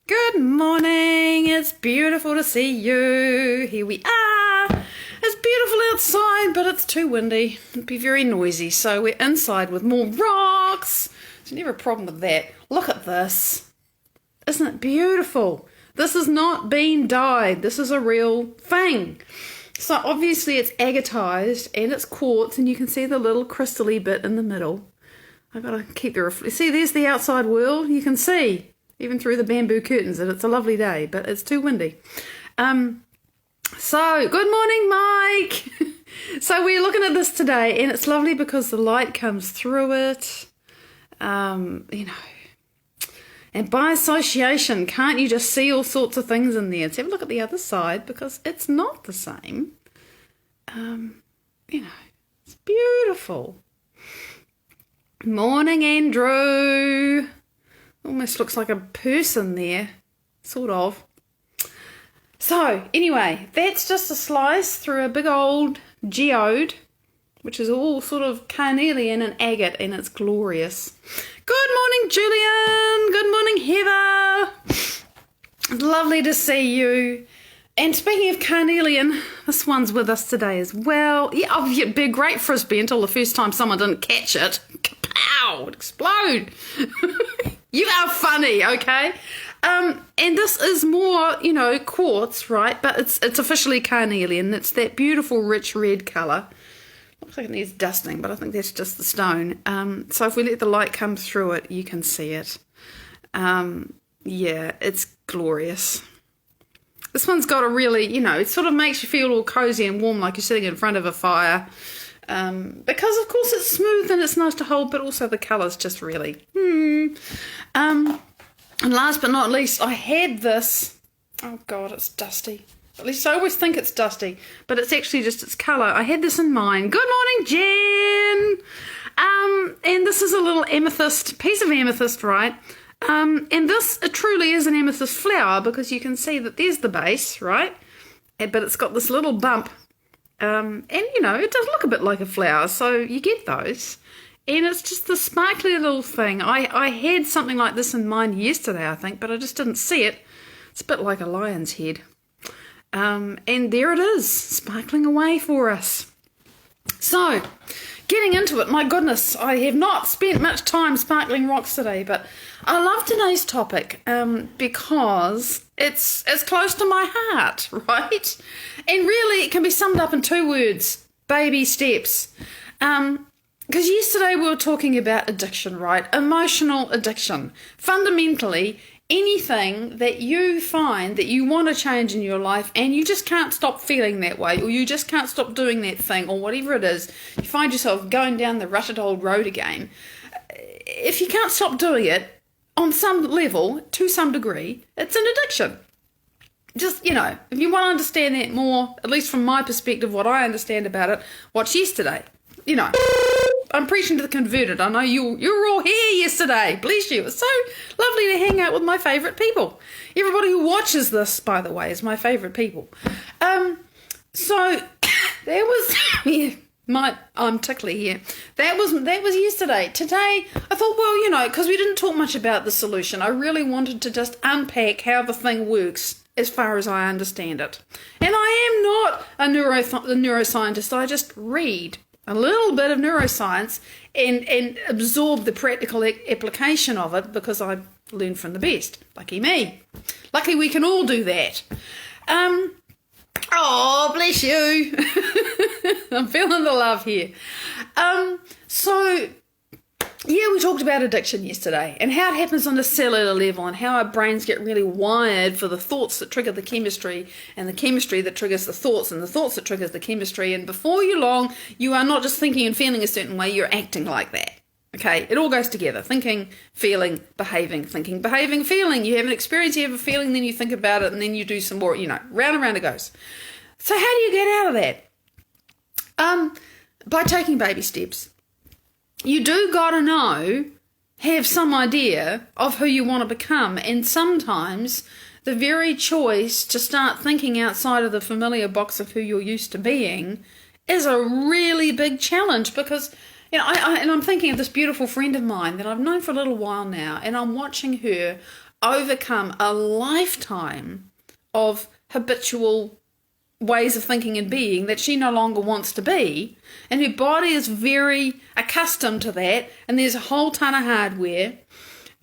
Good morning, it's beautiful to see you. Here we are. It's beautiful outside, but it's too windy. It'd be very noisy, so we're inside with more rocks. There's never a problem with that. Look at this. Isn't it beautiful? This has not been dyed. This is a real thing. So obviously it's agatized and it's quartz, and you can see the little crystally bit in the middle. I've got to keep the see, there's the outside world. You can see even through the bamboo curtains that it's a lovely day, but it's too windy. So good morning, Mike. So we're looking at this today, and it's lovely because the light comes through it. And by association, can't you just see all sorts of things in there? Let's have a look at the other side, because it's not the same. It's beautiful. Morning, Andrew. Almost looks like a person there, sort of. So, anyway, that's just a slice through a big old geode, which is all sort of carnelian and agate, and it's glorious. Good morning, Julian. Good morning, Heather. It's lovely to see you. And speaking of carnelian, this one's with us today as well. Yeah, it'd be a great frisbee until the first time someone didn't catch it. Kapow! It'd explode. You are funny, okay? And this is more, quartz, right? But it's officially carnelian. It's that beautiful, rich red colour. Looks like it needs dusting, but I think that's just the stone. So if we let the light come through it, you can see it. Yeah, it's glorious. This one's got a really, it sort of makes you feel all cozy and warm, like you're sitting in front of a fire. Because of course it's smooth and it's nice to hold, but also the colour's just really, And last but not least, I had this, oh God, it's dusty. At least I always think it's dusty, but it's actually just its colour. I had this in mind. Good morning, Jen! And this is a little amethyst, piece of amethyst, right? And this truly is an amethyst flower, because you can see that there's the base, right? But it's got this little bump. And it does look a bit like a flower, so you get those. And it's just the sparkly little thing. I had something like this in mind yesterday, I think, but I just didn't see it. It's a bit like a lion's head. And there it is, sparkling away for us. So, getting into it, my goodness, I have not spent much time sparkling rocks today, but I love today's topic because it's close to my heart, right? And really, it can be summed up in 2 words: baby steps. Because yesterday we were talking about addiction, right? Emotional addiction. Fundamentally, anything that you find that you want to change in your life and you just can't stop feeling that way, or you just can't stop doing that thing, or whatever it is, you find yourself going down the rutted old road again. If you can't stop doing it, on some level, to some degree, it's an addiction. Just, if you want to understand that more, at least from my perspective, what I understand about it, watch yesterday. I'm preaching to the converted. I know you were all here yesterday. Bless you. It's so lovely to hang out with my favourite people. Everybody who watches this, by the way, is my favourite people. So there was I'm tickly here. That was yesterday. Today I thought, well, because we didn't talk much about the solution, I really wanted to just unpack how the thing works as far as I understand it. And I am not a neuroscientist. I just read a little bit of neuroscience and absorb the practical application of it, because I learned from the best. Lucky me. Lucky we can all do that. Oh, bless you. I'm feeling the love here. We talked about addiction yesterday and how it happens on a cellular level, and how our brains get really wired for the thoughts that trigger the chemistry, and the chemistry that triggers the thoughts, and the thoughts that triggers the chemistry. And before you long, you are not just thinking and feeling a certain way, you're acting like that. Okay, it all goes together. Thinking, feeling, behaving. Thinking, behaving, feeling. You have an experience, you have a feeling, then you think about it, and then you do some more, round and round it goes. So how do you get out of that? By taking baby steps. You do gotta have some idea of who you want to become, and sometimes the very choice to start thinking outside of the familiar box of who you're used to being is a really big challenge, because I'm thinking of this beautiful friend of mine that I've known for a little while now, and I'm watching her overcome a lifetime of habitual ways of thinking and being that she no longer wants to be, and her body is very accustomed to that, and there's a whole ton of hardware.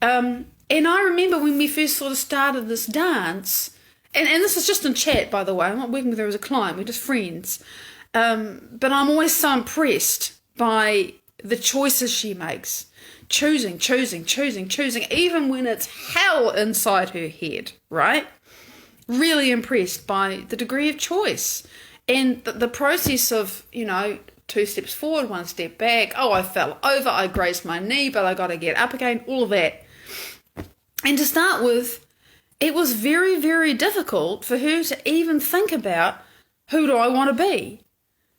And I remember when we first sort of started this dance, and this is just in chat, by the way, I'm not working with her as a client, we're just friends, but I'm always so impressed by the choices she makes, choosing, even when it's hell inside her head, right? Really impressed by the degree of choice and the process of, 2 steps forward, 1 step back. Oh, I fell over, I grazed my knee, but I got to get up again, all of that. And to start with, it was very, very difficult for her to even think about, who do I want to be?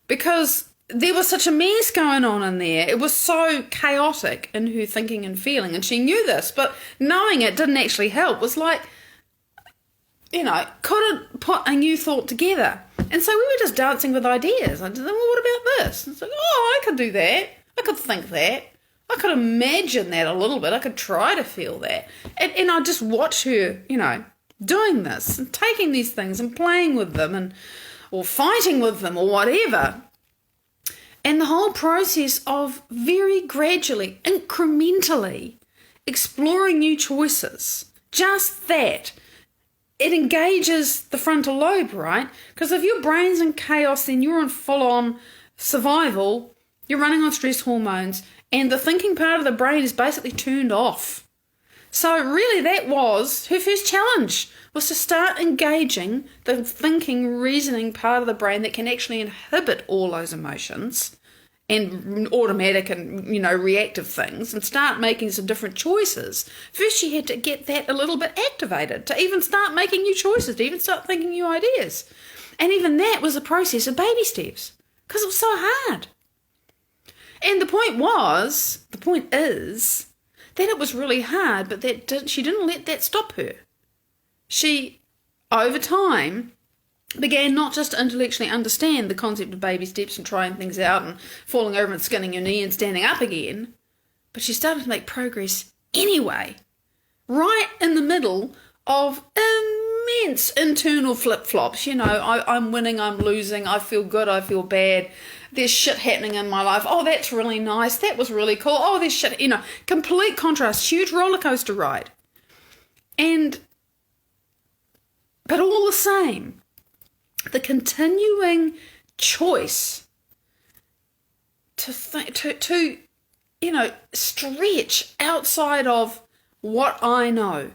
Because there was such a mess going on in there. It was so chaotic in her thinking and feeling, and she knew this, but knowing it didn't actually help. It was like, couldn't put a new thought together. And so we were just dancing with ideas. I said, well, what about this? And it's like, I could do that. I could think that. I could imagine that a little bit. I could try to feel that. And I just watch her, doing this and taking these things and playing with them or fighting with them or whatever. And the whole process of very gradually, incrementally exploring new choices. Just that. It engages the frontal lobe, right? Because if your brain's in chaos, then you're in full-on survival, you're running on stress hormones, and the thinking part of the brain is basically turned off. So really that was her first challenge, was to start engaging the thinking, reasoning part of the brain that can actually inhibit all those emotions and automatic and, reactive things, and start making some different choices. First, she had to get that a little bit activated to even start making new choices, to even start thinking new ideas. And even that was a process of baby steps, because it was so hard. And the point is that it was really hard, but she didn't let that stop her. She, over time, began not just to intellectually understand the concept of baby steps and trying things out and falling over and skinning your knee and standing up again, but she started to make progress anyway, right in the middle of immense internal flip-flops. I'm winning, I'm losing, I feel good, I feel bad, there's shit happening in my life. Oh, that's really nice, that was really cool. Oh, there's shit, complete contrast, huge roller coaster ride. But all the same, the continuing choice to stretch outside of what I know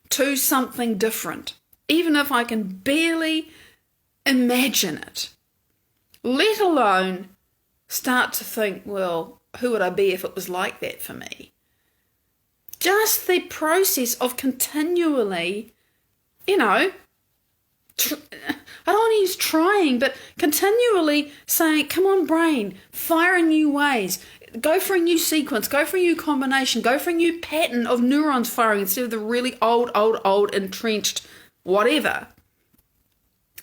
to something different, even if I can barely imagine it, let alone start to think, well, who would I be if it was like that for me? Just the process of continually, I don't want to use trying, but continually saying, come on, brain, fire in new ways, go for a new sequence, go for a new combination, go for a new pattern of neurons firing instead of the really old, entrenched whatever.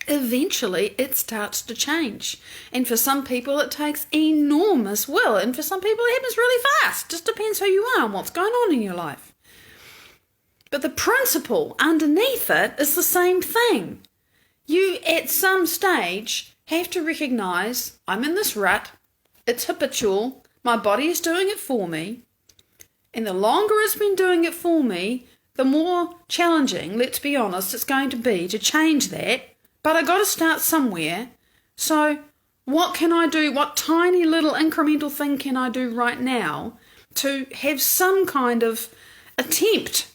Eventually, it starts to change. And for some people, it takes enormous will. And for some people, it happens really fast. Just depends who you are and what's going on in your life. But the principle underneath it is the same thing. You, at some stage, have to recognise, I'm in this rut, it's habitual, my body is doing it for me, and the longer it's been doing it for me, the more challenging, let's be honest, it's going to be to change that, but I got to start somewhere. So what can I do? What tiny little incremental thing can I do right now to have some kind of attempt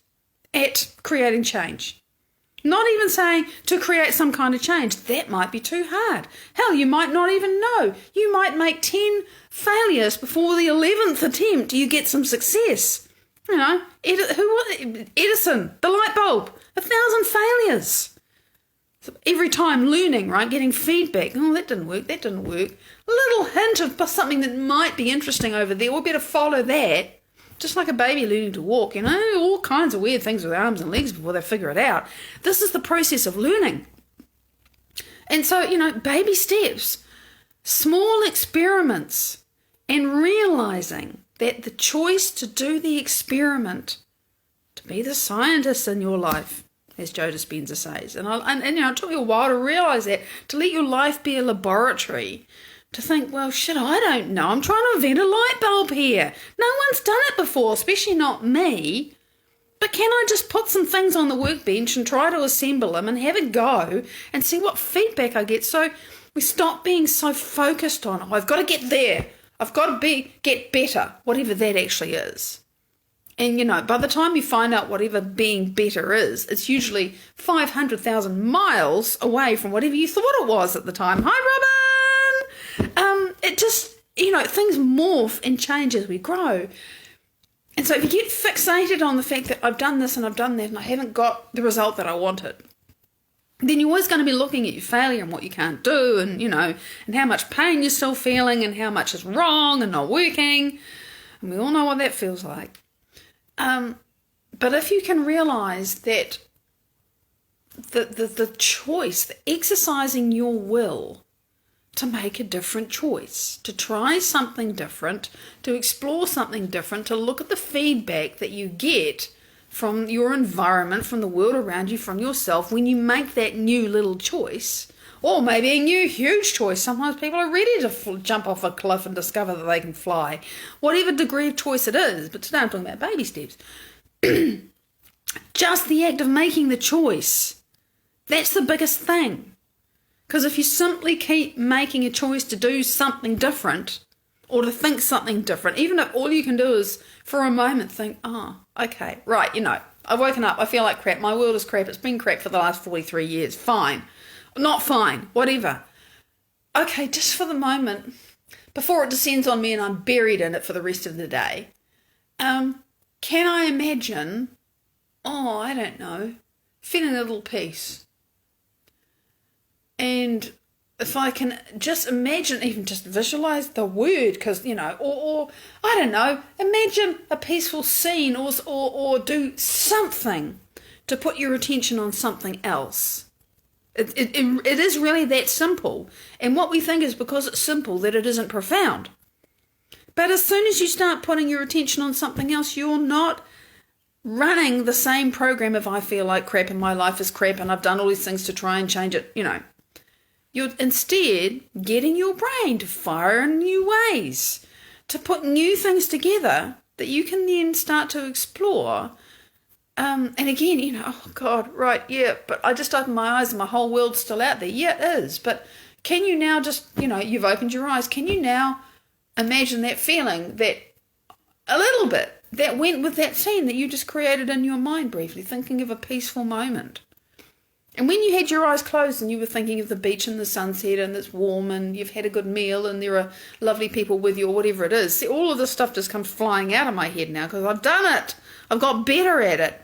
at creating change? Not even saying to create some kind of change. That might be too hard. Hell, you might not even know. You might make 10 failures before the 11th attempt you get some success. Edison, the light bulb, 1,000 failures. So every time learning, right, getting feedback. Oh, that didn't work. A little hint of something that might be interesting over there. We better follow that. Just like a baby learning to walk, all kinds of weird things with arms and legs before they figure it out. This is the process of learning. And so, baby steps, small experiments, and realizing that the choice to do the experiment to be the scientist in your life, as Joe Dispenza says. And it took me a while to realise that, to let your life be a laboratory, to think, well, shit, I don't know. I'm trying to invent a light bulb here. No one's done it before, especially not me. But can I just put some things on the workbench and try to assemble them and have a go and see what feedback I get? So we stop being so focused on, oh, I've got to get there. I've got to get better, whatever that actually is. And, by the time you find out whatever being better is, it's usually 500,000 miles away from whatever you thought it was at the time. Hi, Robin! It just, things morph and change as we grow. And so if you get fixated on the fact that I've done this and I've done that and I haven't got the result that I wanted, then you're always going to be looking at your failure and what you can't do and, and how much pain you're still feeling and how much is wrong and not working. And we all know what that feels like. But if you can realise that the choice, the exercising your will to make a different choice, to try something different, to explore something different, to look at the feedback that you get from your environment, from the world around you, from yourself, when you make that new little choice, or maybe a new huge choice. Sometimes people are ready to jump off a cliff and discover that they can fly. Whatever degree of choice it is, but today I'm talking about baby steps. Just the act of making the choice, that's the biggest thing. Because if you simply keep making a choice to do something different or to think something different, even if all you can do is for a moment think, okay, right, I've woken up, I feel like crap, my world is crap, it's been crap for the last 43 years, fine, not fine, whatever. Okay, just for the moment, before it descends on me and I'm buried in it for the rest of the day, can I imagine, I don't know, feeling a little peace? And if I can just imagine, even just visualize the word, because, or I don't know, imagine a peaceful scene or do something to put your attention on something else. It is really that simple. And what we think is because it's simple that it isn't profound. But as soon as you start putting your attention on something else, you're not running the same program of I feel like crap and my life is crap and I've done all these things to try and change it, You're instead getting your brain to fire in new ways, to put new things together that you can then start to explore. And again, oh God, right, yeah, but I just opened my eyes and my whole world's still out there. Yeah, it is. But can you now just, you've opened your eyes. Can you now imagine that feeling that a little bit that went with that scene that you just created in your mind briefly, thinking of a peaceful moment? And when you had your eyes closed and you were thinking of the beach and the sunset and it's warm and you've had a good meal and there are lovely people with you or whatever it is, see, all of this stuff just comes flying out of my head now because I've done it. I've got better at it.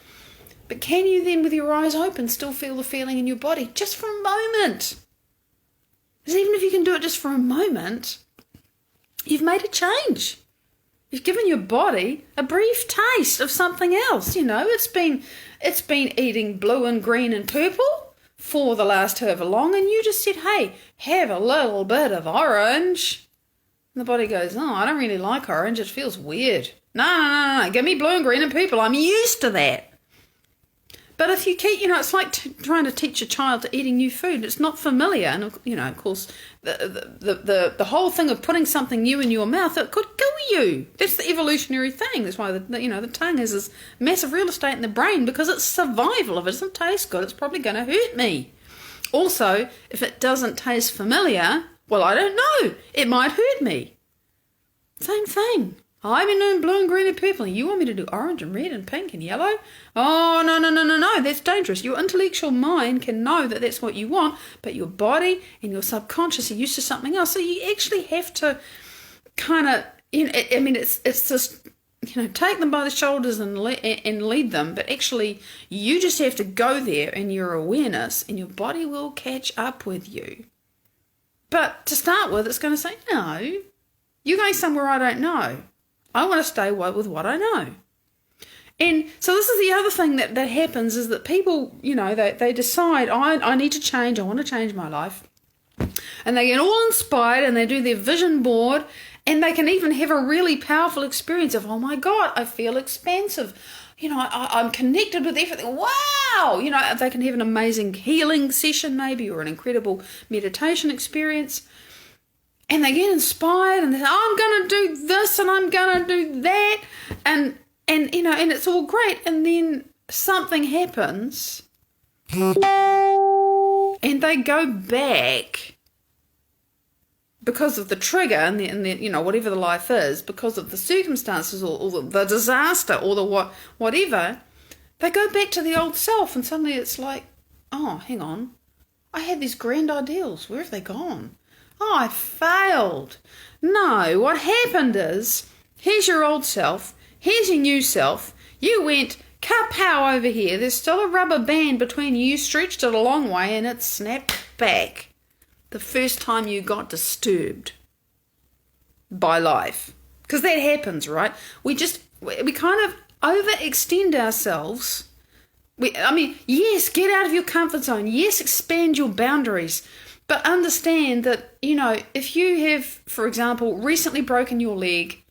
But can you then, with your eyes open, still feel the feeling in your body just for a moment? Because even if you can do it just for a moment, you've made a change. You've given your body a brief taste of something else. It's been eating blue and green and purple for the last however long, and you just said, hey, have a little bit of orange. And the body goes, I don't really like orange. It feels weird. No. Give me blue and green and purple. I'm used to that. But if you keep, it's like trying to teach a child to eating new food. It's not familiar. And, of course, the whole thing of putting something new in your mouth, it could kill you. That's the evolutionary thing. That's why, the tongue has this massive real estate in the brain because it's survival. If it doesn't taste good, it's probably going to hurt me. Also, if it doesn't taste familiar, well, I don't know. It might hurt me. Same thing. I've been doing blue and green and purple. You want me to do orange and red and pink and yellow? Oh, no. That's dangerous. Your intellectual mind can know that that's what you want, but your body and your subconscious are used to something else. So you actually have to kind of, it's just, take them by the shoulders and lead them. But actually, you just have to go there in your awareness and your body will catch up with you. But to start with, it's going to say, no, you're going somewhere I don't know. I want to stay with what I know. And so this is the other thing that happens is that people, they decide, I need to change, I want to change my life. And they get all inspired and they do their vision board and they can even have a really powerful experience of, oh my God, I feel expansive. I'm connected with everything. Wow! They can have an amazing healing session maybe, or an incredible meditation experience. And they get inspired and they say, I'm going to do this and I'm going to do that. And it's all great. And then something happens and they go back because of the trigger and the whatever the life is, because of the circumstances or the disaster or the whatever, they go back to the old self, and suddenly it's like, oh, hang on, I had these grand ideals. Where have they gone? Oh, I failed. No, what happened is, here's your old self, here's your new self. You went kapow over here. There's still a rubber band between you. You stretched it a long way and it snapped back the first time you got disturbed by life. Because that happens, right? We kind of overextend ourselves. Yes, get out of your comfort zone. Yes, expand your boundaries. But understand that, if you have, for example, recently broken your leg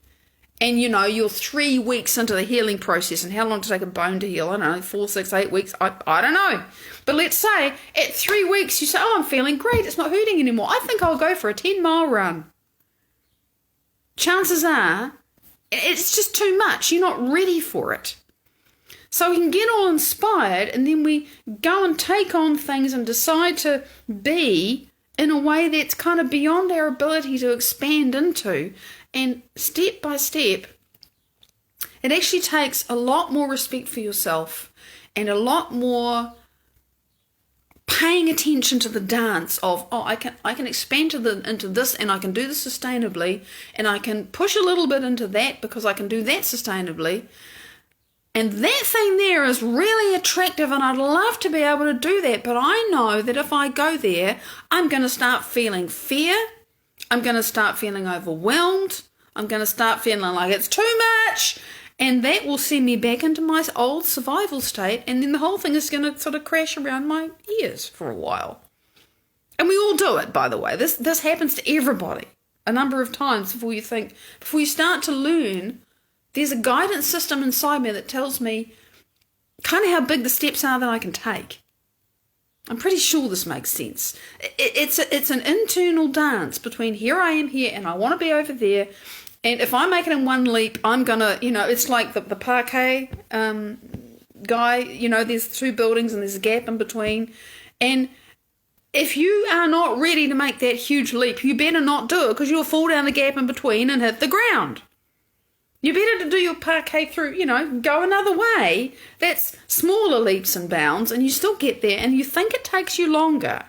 and, you're 3 weeks into the healing process, and how long to take a bone to heal? I don't know, 4, 6, 8 weeks. I don't know. But let's say at 3 weeks you say, oh, I'm feeling great. It's not hurting anymore. I think I'll go for a 10-mile run. Chances are it's just too much. You're not ready for it. So we can get all inspired, and then we go and take on things and decide to be in a way that's kind of beyond our ability to expand into. And step by step, it actually takes a lot more respect for yourself and a lot more paying attention to the dance of, oh, I can expand into this, and I can do this sustainably, and I can push a little bit into that because I can do that sustainably. And that thing there is really attractive, and I'd love to be able to do that. But I know that if I go there, I'm going to start feeling fear. I'm going to start feeling overwhelmed. I'm going to start feeling like it's too much. And that will send me back into my old survival state. And then the whole thing is going to sort of crash around my ears for a while. And we all do it, by the way. This happens to everybody a number of times before you start to learn. There's a guidance system inside me that tells me kind of how big the steps are that I can take. I'm pretty sure this makes sense. It's an internal dance between here I am here and I want to be over there. And if I make it in one leap, I'm going to, it's like the parquet guy, there's 2 buildings and there's a gap in between. And if you are not ready to make that huge leap, you better not do it, because you'll fall down the gap in between and hit the ground. You better to do your parquet through, go another way. That's smaller leaps and bounds, and you still get there, and you think it takes you longer.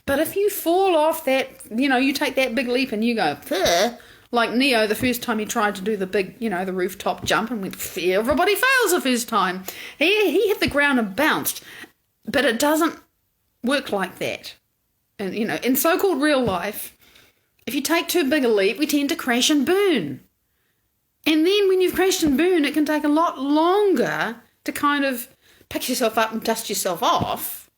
But if you fall off that, you take that big leap and you go, "Purr," like Neo the first time he tried to do the big, the rooftop jump and went, everybody fails the first time. He hit the ground and bounced. But it doesn't work like that. And, in so-called real life, if you take too big a leap, we tend to crash and burn. And then when you've crashed and burned, it can take a lot longer to kind of pick yourself up and dust yourself off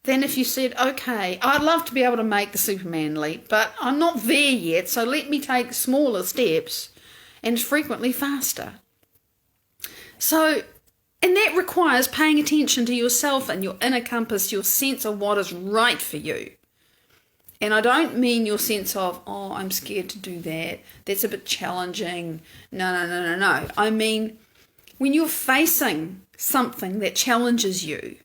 than if you said, okay, I'd love to be able to make the Superman leap, but I'm not there yet, so let me take smaller steps and frequently faster. So, and that requires paying attention to yourself and your inner compass, your sense of what is right for you. And I don't mean your sense of, oh, I'm scared to do that. That's a bit challenging. No. I mean, when you're facing something that challenges you,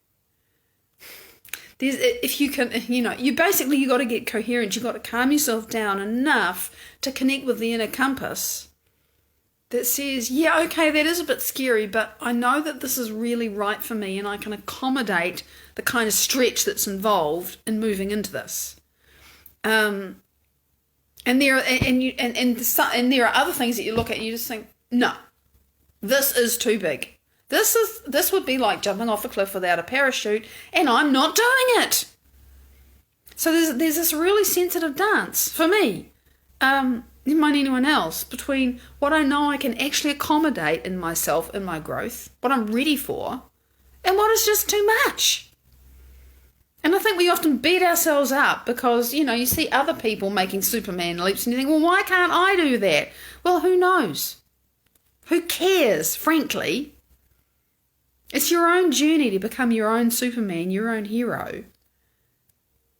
if you can, you got to get coherent. You've got to calm yourself down enough to connect with the inner compass that says, yeah, okay, that is a bit scary, but I know that this is really right for me, and I can accommodate the kind of stretch that's involved in moving into this. And there are other things that you look at and you just think, no, this is too big. This would be like jumping off a cliff without a parachute, and I'm not doing it. So there's this really sensitive dance for me, more than anyone else, between what I know I can actually accommodate in myself, in my growth, what I'm ready for, and what is just too much. And I think we often beat ourselves up because, you see other people making Superman leaps and you think, well, why can't I do that? Well, who knows? Who cares, frankly? It's your own journey to become your own Superman, your own hero.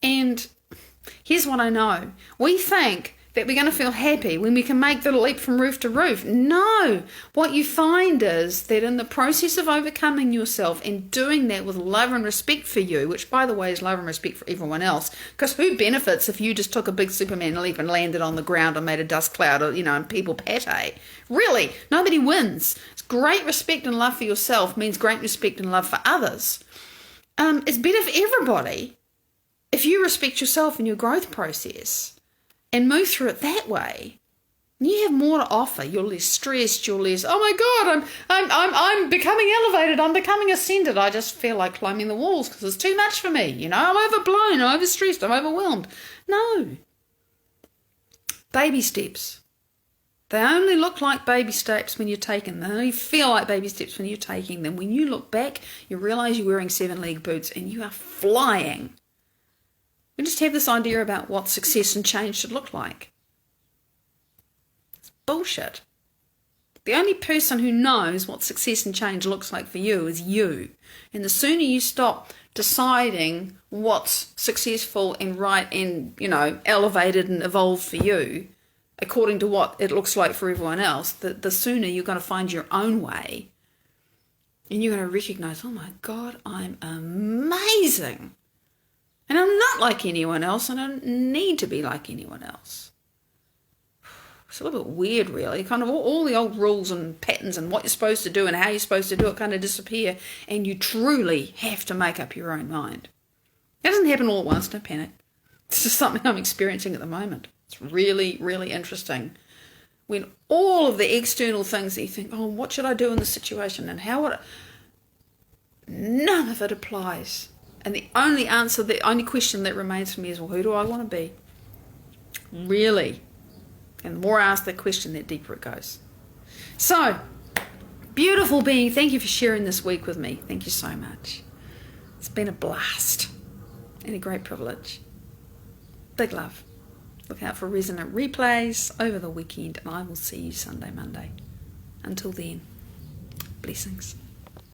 And here's what I know. We think that we're going to feel happy when we can make the leap from roof to roof. No. What you find is that in the process of overcoming yourself and doing that with love and respect for you, which by the way is love and respect for everyone else, because who benefits if you just took a big Superman leap and landed on the ground and made a dust cloud, or, and people pate? Really, nobody wins. It's great respect and love for yourself means great respect and love for others. It's better for everybody if you respect yourself in your growth process and move through it that way. You have more to offer. You're less stressed. You're less, oh my God, I'm becoming elevated. I'm becoming ascended. I just feel like climbing the walls because it's too much for me. I'm overblown. I'm overstressed. I'm overwhelmed. No. Baby steps. They only look like baby steps when you're taking them. They only feel like baby steps when you're taking them. When you look back, you realize you're wearing 7-leg boots and you are flying. We just have this idea about what success and change should look like. It's bullshit. The only person who knows what success and change looks like for you is you. And the sooner you stop deciding what's successful and right and, elevated and evolved for you, according to what it looks like for everyone else, the sooner you're going to find your own way. And you're going to recognize, oh my God, I'm amazing. And I'm not like anyone else, and I don't need to be like anyone else. It's a little bit weird, really. Kind of all the old rules and patterns and what you're supposed to do and how you're supposed to do it kind of disappear, and you truly have to make up your own mind. It doesn't happen all at once, no panic. It's just something I'm experiencing at the moment. It's really, really interesting. When all of the external things that you think, oh, what should I do in this situation, and how would none of it applies. And the only question that remains for me is, well, who do I want to be? Really? And the more I ask that question, the deeper it goes. So, beautiful being, thank you for sharing this week with me. Thank you so much. It's been a blast and a great privilege. Big love. Look out for resonant replays over the weekend, and I will see you Sunday, Monday. Until then, blessings.